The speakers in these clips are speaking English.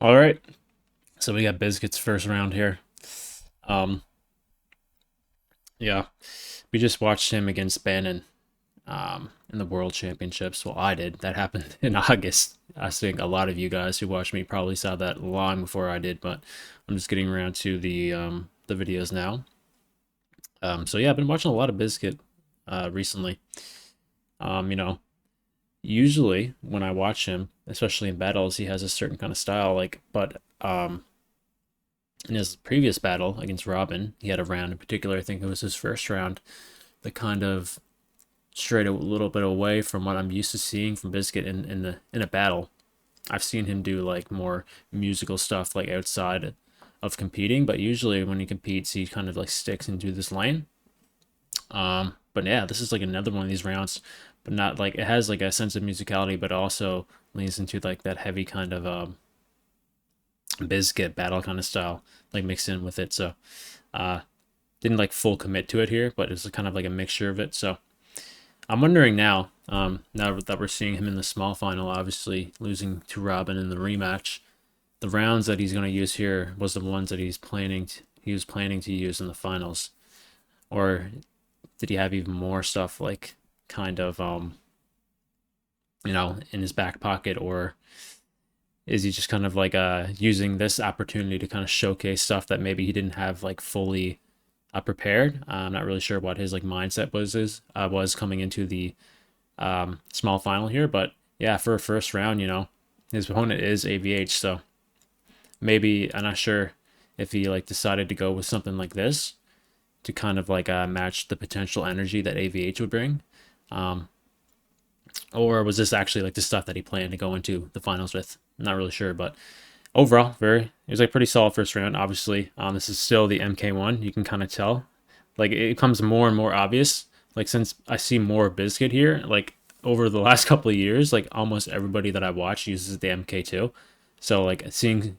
All right, so we got Biscuit's first round here. Yeah, we just watched him against Bannon in the World Championships. Well, I did. That happened in August. I think a lot of you guys who watched me probably saw that long before I did, but I'm just getting around to the videos now. So yeah, I've been watching a lot of Biscuit recently. You know, usually when I watch him, especially in battles, he has a certain kind of style, but in his previous battle against Robin, he had a round in particular, I think it was his first round, that kind of strayed a little bit away from what I'm used to seeing from Biscuit in a battle. I've seen him do like more musical stuff like outside of competing, but usually when he competes, he kind of like sticks into this lane. But yeah, this is like another one of these rounds, but not like, it has like a sense of musicality, but also leans into like that heavy kind of Biscuit battle kind of style, like mixed in with it. So didn't like full commit to it here, but it's kind of like a mixture of it. So I'm wondering now, now that we're seeing him in the small final, obviously losing to Robin in the rematch, the rounds that he's going to use here was the ones that he was planning to use in the finals, or did he have even more stuff like kind of you know, in his back pocket, or is he just kind of like using this opportunity to kind of showcase stuff that maybe he didn't have like fully prepared? I'm not really sure what his like mindset was coming into the small final here, but yeah, for a first round, you know, his opponent is AVH, so maybe I'm not sure if he like decided to go with something like this to kind of like match the potential energy that AVH would bring. Um, or was this actually like the stuff that he planned to go into the finals with? I'm not really sure, but overall, it was like pretty solid first round. Obviously, this is still the MK1. You can kind of tell, like it becomes more and more obvious. Like since I see more Biscuit here, like over the last couple of years, like almost everybody that I watch uses the MK2. So like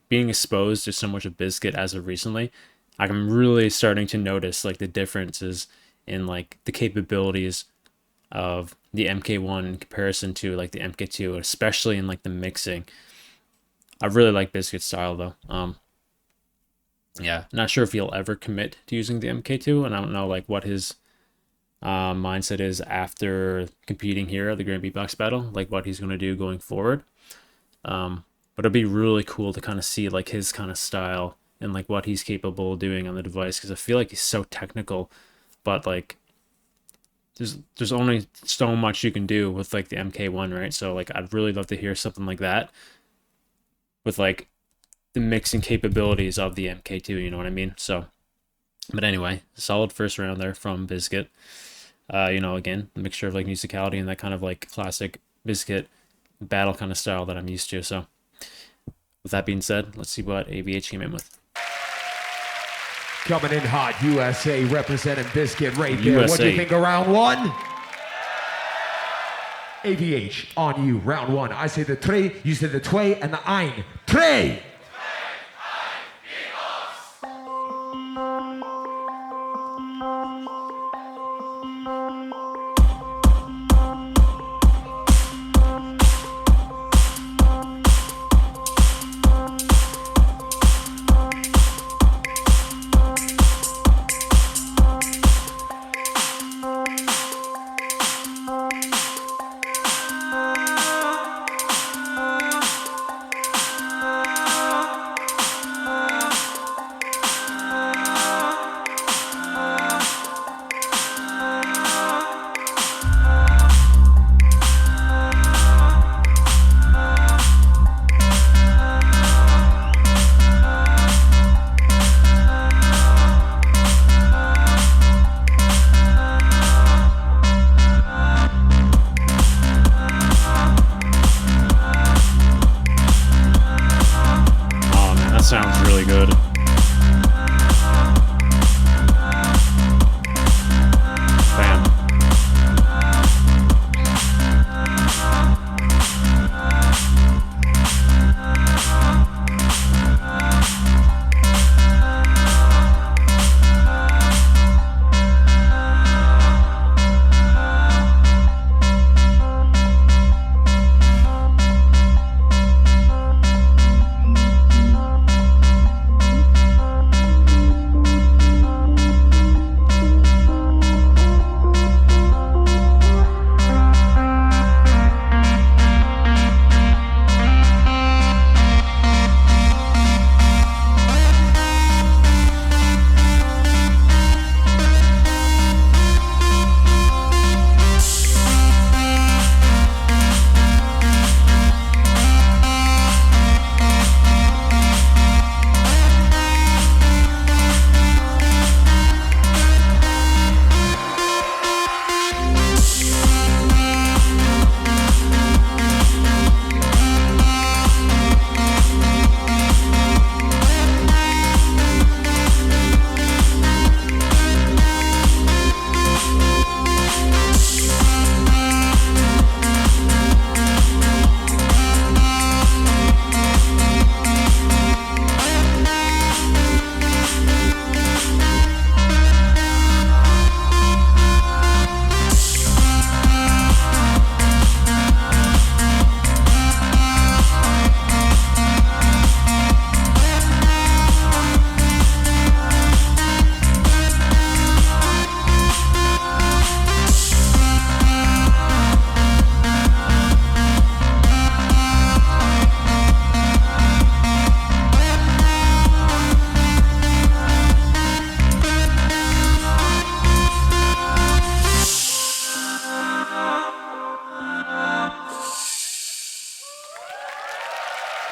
being exposed to so much of Biscuit as of recently, I'm really starting to notice like the differences in like the capabilities of the MK1 in comparison to like the MK2, especially in like the mixing. I really like Biscuit's style though. Yeah, not sure if he'll ever commit to using the MK2, and I don't know like what his mindset is after competing here at the Grand Beatbox Battle, like what he's gonna do going forward. But it'd be really cool to kind of see like his kind of style and like what he's capable of doing on the device, because I feel like he's so technical, but like there's only so much you can do with like the MK1, right? So like I'd really love to hear something like that with like the mixing capabilities of the MK2, you know what I mean? So, but anyway, solid first round there from Biscuit. You know, again, a mixture of like musicality and that kind of like classic Biscuit battle kind of style that I'm used to. So, with that being said, let's see what AVH came in with. Coming in hot, USA representing Biscuit right there. What do you think of round one? AVH, on you, round one. I say the tre, you say the twee, and the ein. Tre!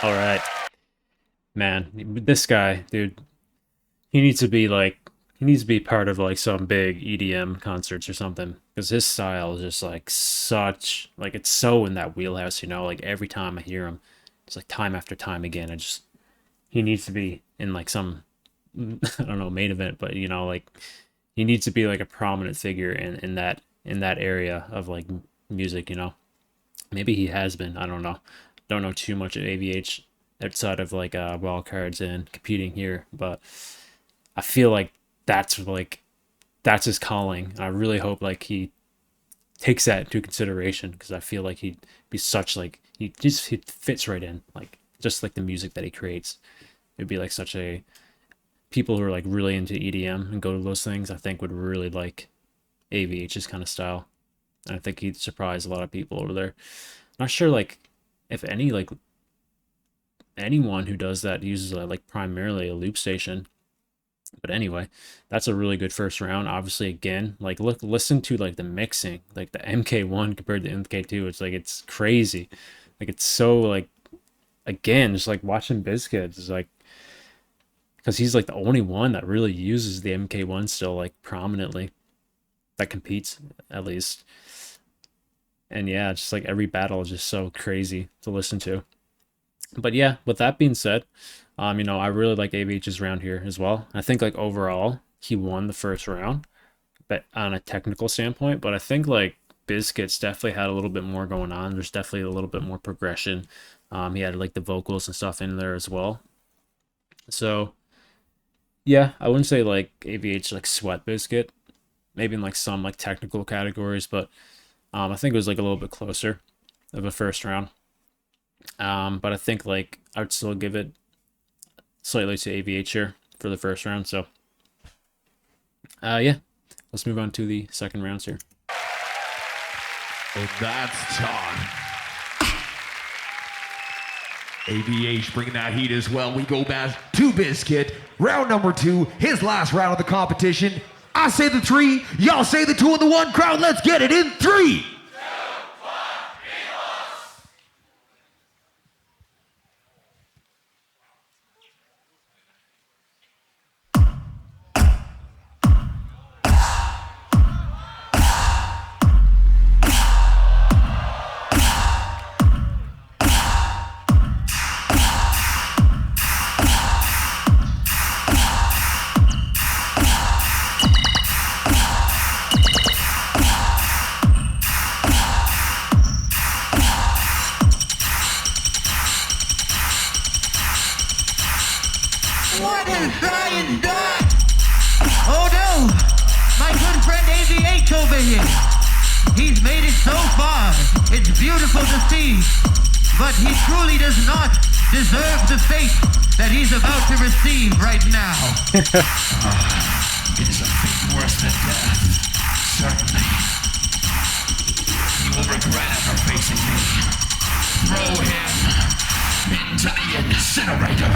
All right, man. This guy, dude, he needs to be like, he needs to be part of like some big EDM concerts or something because his style is just like such, like it's so in that wheelhouse, you know. Like every time I hear him, it's like time after time again. I just he needs to be in like some I don't know main event, but you know like he needs to be like a prominent figure in that area of like music, you know. Maybe he has been. I don't know. Don't know too much of AVH outside of like wild cards and competing here, but I feel like that's his calling. I really hope like he takes that into consideration because I feel like he'd be such like he fits right in like just like the music that he creates. It'd be like such a people who are like really into EDM and go to those things. I think would really like AVH's kind of style. And I think he'd surprise a lot of people over there. Not sure like if any like anyone who does that uses like primarily a loop station. But anyway, that's a really good first round. Obviously, again, like listen to like the mixing, like the MK1 compared to MK2. It's like it's crazy. Like it's so like again, just like watching BizKit is like because he's like the only one that really uses the MK1 still like prominently that competes at least. And yeah, just like every battle is just so crazy to listen to. But yeah, with that being said, you know, I really like AVH's round here as well. I think like overall he won the first round, but on a technical standpoint. But I think like Biscuits definitely had a little bit more going on. There's definitely a little bit more progression. He had like the vocals and stuff in there as well. So yeah, I wouldn't say like AVH like sweat Biscuit, maybe in like some like technical categories, but I think it was like a little bit closer of a first round. But I think like I would still give it slightly to AVH here for the first round. So yeah, let's move on to the second rounds here. And that's time. AVH bringing that heat as well. We go back to Biscuit. Round number 2, his last round of the competition. I say the 3, y'all say the 2 and the 1. Crowd, let's get it in 3. What is trying done? Oh no, my good friend AVH over here. He's made it so far. It's beautiful to see. But he truly does not deserve the fate that he's about to receive right now. It is a fate worse than death. Certainly. You will regret ever facing me. Throw him into the incinerator.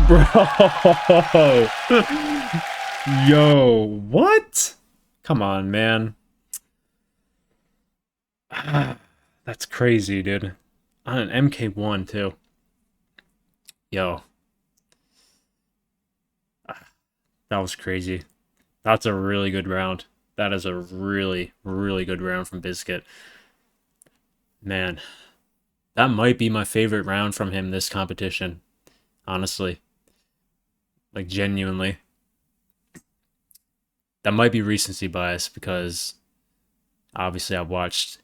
Bro. Yo, what? Come on, man. That's crazy, dude. On an MK1 too. Yo. That was crazy. That's a really good round. That is a really, really good round from Biscuit. Man, that might be my favorite round from him this competition. Honestly. Like, genuinely. That might be recency bias because obviously I've watched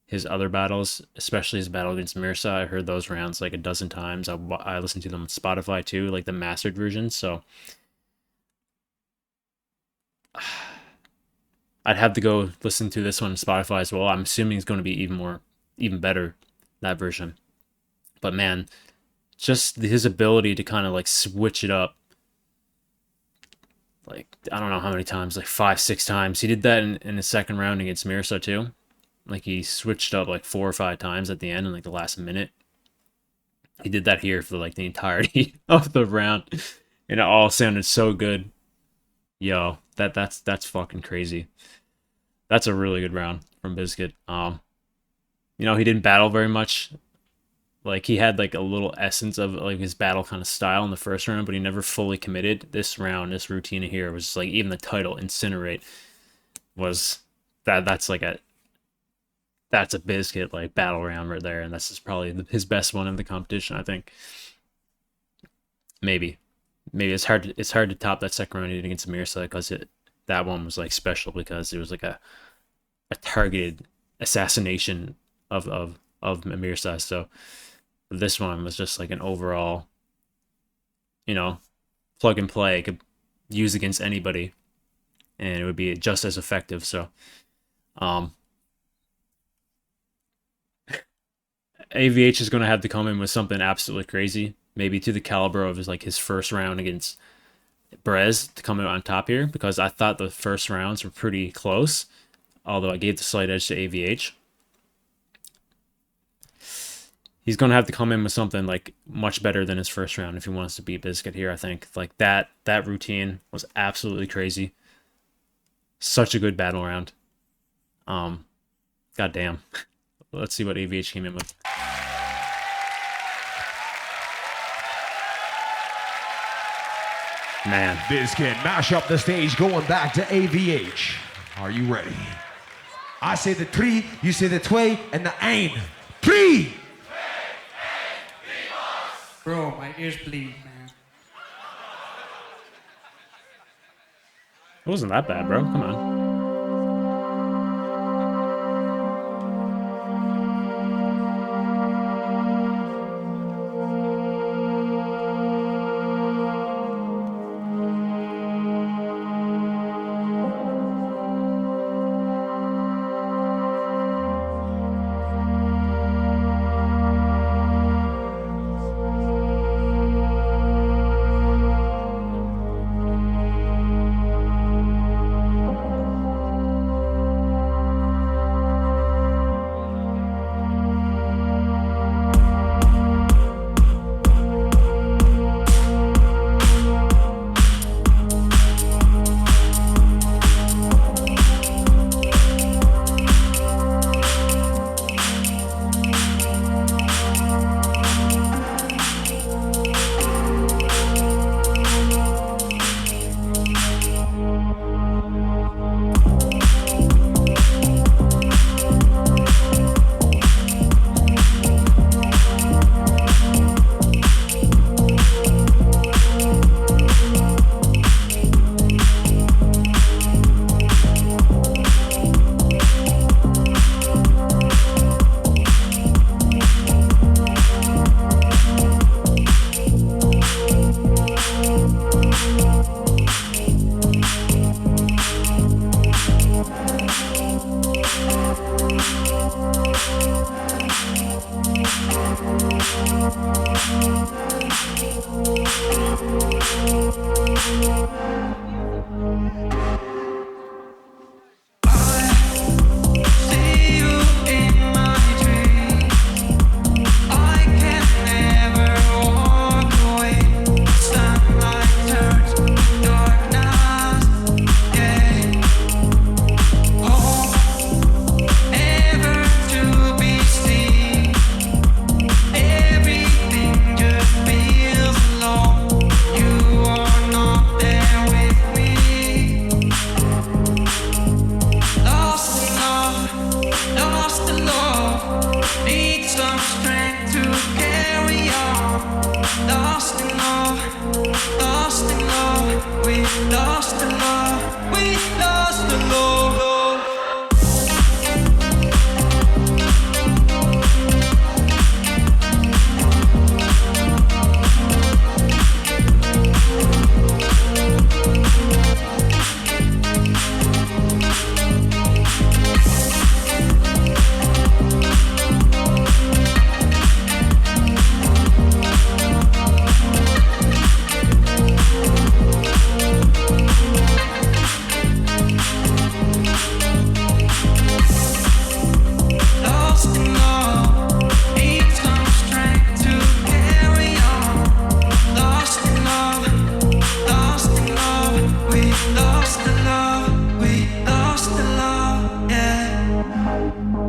his other battles, especially his battle against Mirza. I heard those rounds like a dozen times. I listened to them on Spotify too, like the mastered version. So I'd have to go listen to this one on Spotify as well. I'm assuming it's going to be even better, that version. But man, just his ability to kind of like switch it up. Like, I don't know how many times, like 5, 6 times. He did that in the second round against Mirza too. Like, he switched up like 4 or 5 times at the end in like the last minute. He did that here for like the entirety of the round. And it all sounded so good. Yo, that's fucking crazy. That's a really good round from Biscuit. You know, he didn't battle very much. Like, he had like a little essence of like his battle kind of style in the first round, but he never fully committed. This round, this routine here was like, even the title Incinerate was that's a Biscuit like battle round right there, and this is probably his best one in the competition, I think. Maybe it's hard to top that second round against Mirza because that one was like special because it was like a targeted assassination of Mirza. So this one was just like an overall, you know, plug and play. It could use against anybody and it would be just as effective. So AVH is going to have to come in with something absolutely crazy, maybe to the caliber of his first round against Brez to come out on top here, because I thought the first rounds were pretty close, although I gave the slight edge to AVH. He's going to have to come in with something like much better than his first round if he wants to beat Biscuit here, I think. Like, that routine was absolutely crazy. Such a good battle round. God damn. Let's see what AVH came in with. Man. Biscuit, mash up the stage, going back to AVH. Are you ready? I say the 3, you say the 2, and the ein. 3! Bro, my ears bleed, man. It wasn't that bad, bro. Come on.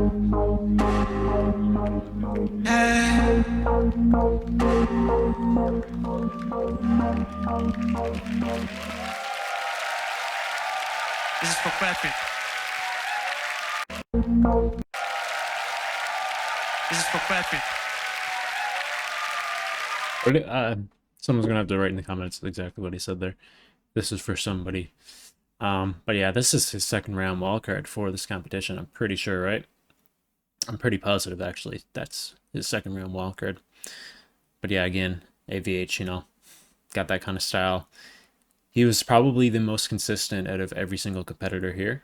This is for Patrick. This is for Patrick. Someone's gonna have to write in the comments exactly what he said there. This is for somebody. But yeah, this is his second round wildcard for this competition. I'm pretty sure, right? I'm pretty positive actually. That's his second round wildcard. But yeah, again, AVH, you know, got that kind of style. He was probably the most consistent out of every single competitor here.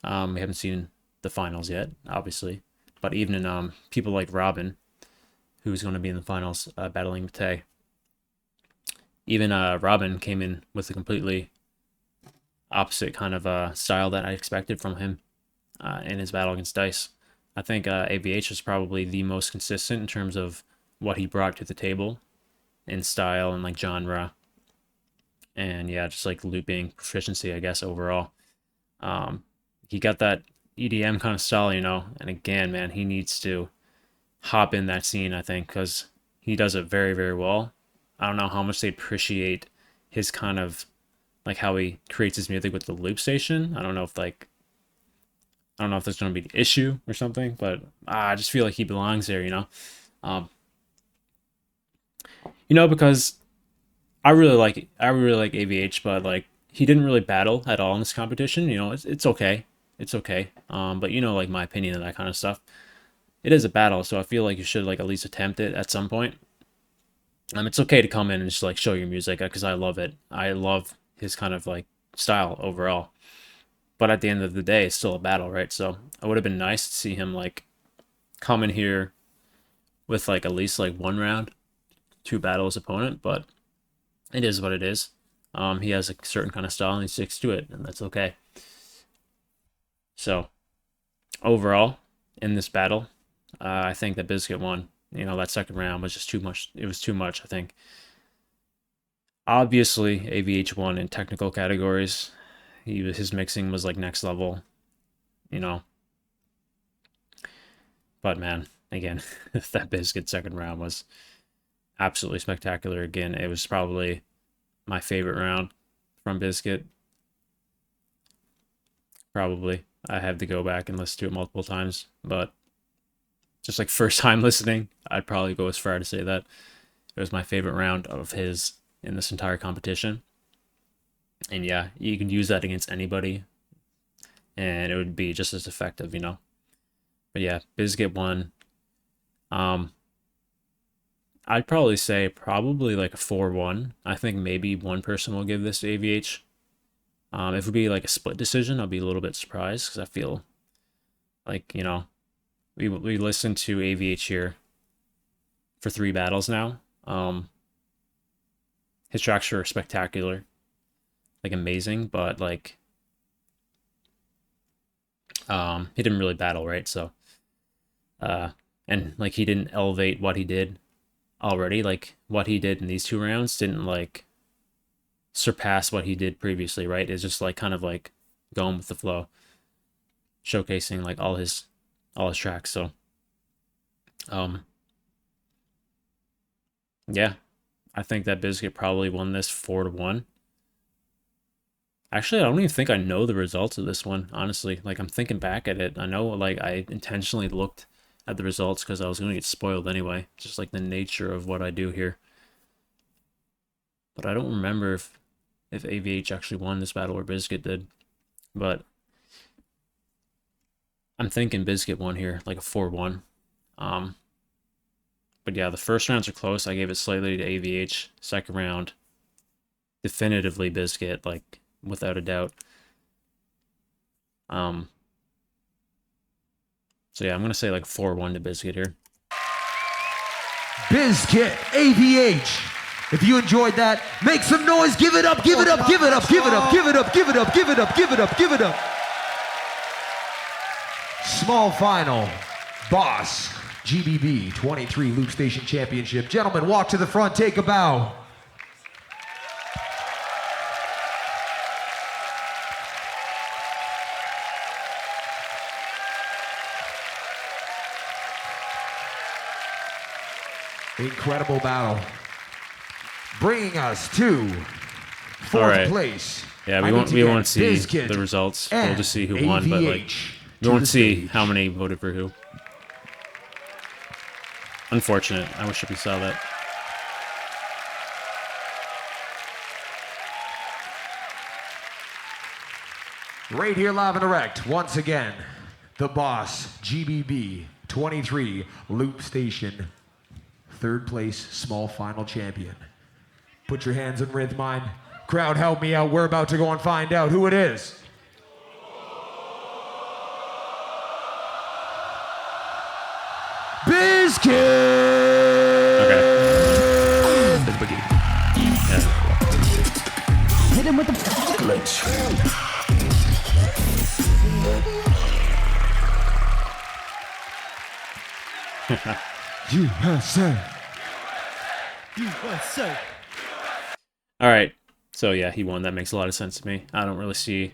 We haven't seen the finals yet, obviously, but even in people like Robin, who's going to be in the finals, battling Matei. Even Robin came in with a completely opposite kind of style that I expected from him in his battle against Dice. I think AVH is probably the most consistent in terms of what he brought to the table in style and like genre. And yeah, just like looping proficiency, I guess, overall. He got that EDM kind of style, you know, and again, man, he needs to hop in that scene, I think, because he does it very, very well. I don't know how much they appreciate his kind of, like how he creates his music with the loop station. I don't know if there's going to be an issue or something, but I just feel like he belongs there, you know? Because I really like AVH, but like he didn't really battle at all in this competition. You know, it's okay. It's okay. But you know, like my opinion of that kind of stuff. It is a battle, so I feel like you should like at least attempt it at some point. It's okay to come in and just like show your music because I love it. I love his kind of like style overall. But at the end of the day, it's still a battle, right? So it would have been nice to see him like come in here with like at least like one round to battle his opponent, but it is what it is. He has a certain kind of style and he sticks to it, and that's okay. So overall, in this battle, I think that Biscuit won. You know, that second round was just too much. It was too much, I think. Obviously, AVH won in technical categories. His mixing was like next level, you know. But man, again, that Biscuit second round was absolutely spectacular. Again, it was probably my favorite round from Biscuit. Probably. I have to go back and listen to it multiple times, but just like first time listening, I'd probably go as far to say that it was my favorite round of his in this entire competition. And yeah, you can use that against anybody and it would be just as effective, you know. But yeah, Biscuit won. I'd probably say probably like a 4-1. I think maybe one person will give this to AVH. If it would be like a split decision, I'll be a little bit surprised because I feel like, you know, we listened to AVH here for 3 battles now. His tracks are spectacular, like amazing, but like he didn't really battle, right? So and like he didn't elevate what he did already. Like what he did in these 2 rounds didn't like surpass what he did previously, right? It's just like kind of like going with the flow, showcasing like all his tracks. So yeah, I think that Biscuit probably won this 4-1. Actually, I don't even think I know the results of this one, honestly. Like I'm thinking back at it, I know like I intentionally looked at the results because I was going to get spoiled anyway, just like the nature of what I do here. But I don't remember if AVH actually won this battle or Biscuit did. But I'm thinking Biscuit won here, like a 4-1. But yeah, the first rounds are close. I gave it slightly to AVH. Second round, definitively Biscuit, like without a doubt. So yeah, I'm gonna say like 4-1 to Biscuit here. BizKit, AVH. If you enjoyed that, make some noise. Give it up, give it up, give it up, give it up, give it up, give it up, give it up, give it up, give it up. Small final, Boss, GBB 23 Loop Station Championship. Gentlemen, walk to the front, take a bow. Incredible battle. Bringing us to fourth Alright. place. Yeah, I we need won't to we get won't see BizKit the results. We'll and just see who won, but like AVH we to won't the see stage. how many voted for who. Unfortunate. I wish we saw that. Right here live and direct, once again, the boss, GBB 23, Loop Station, third place, small final champion. Put your hands in rhythm, mine. Crowd, help me out. We're about to go and find out who it is. Biscuit! Okay. Yeah. Hit him with the glitch. USA. USA. All right. So yeah, he won. That makes a lot of sense to me. I don't really see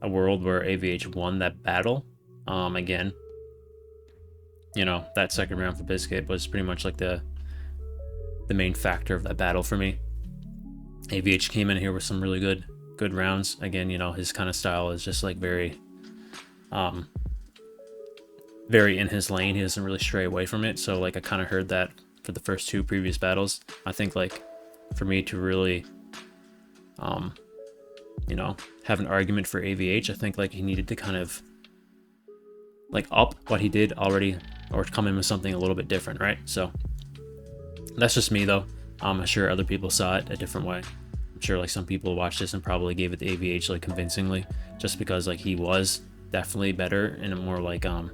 a world where AVH won that battle. Again, you know, that second round for Biscuit was pretty much like the main factor of that battle for me. AVH came in here with some really good rounds. Again, you know, his kind of style is just like very in his lane. He doesn't really stray away from it. So like I kind of heard that for the first two previous battles. I think like for me to really you know, have an argument for AVH, I think like he needed to kind of like up what he did already or come in with something a little bit different, right? So that's just me though. I'm sure other people saw it a different way. I'm sure like some people watched this and probably gave it to AVH like convincingly, just because like he was definitely better in a more like a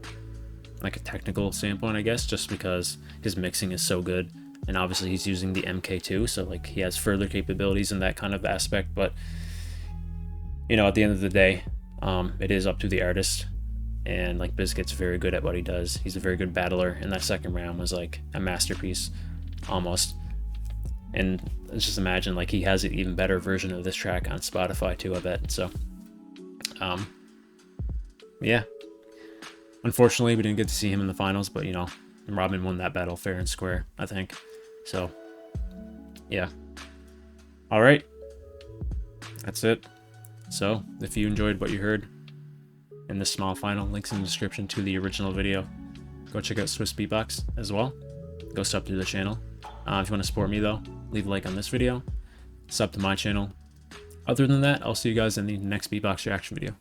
technical standpoint, I guess, just because his mixing is so good. And obviously he's using the MK2, so like he has further capabilities in that kind of aspect. But you know, at the end of the day, it is up to the artist. And like Biscuit's very good at what he does. He's a very good battler, and that second round was like a masterpiece, almost. And let's just imagine like he has an even better version of this track on Spotify too, I bet. So, yeah. Unfortunately, we didn't get to see him in the finals, but you know, Robin won that battle fair and square, I think. So, yeah. All right. That's it. So, if you enjoyed what you heard in this small final, links in the description to the original video. Go check out Swiss Beatbox as well. Go sub to the channel. If you want to support me though, leave a like on this video. Sub to my channel. Other than that, I'll see you guys in the next Beatbox reaction video.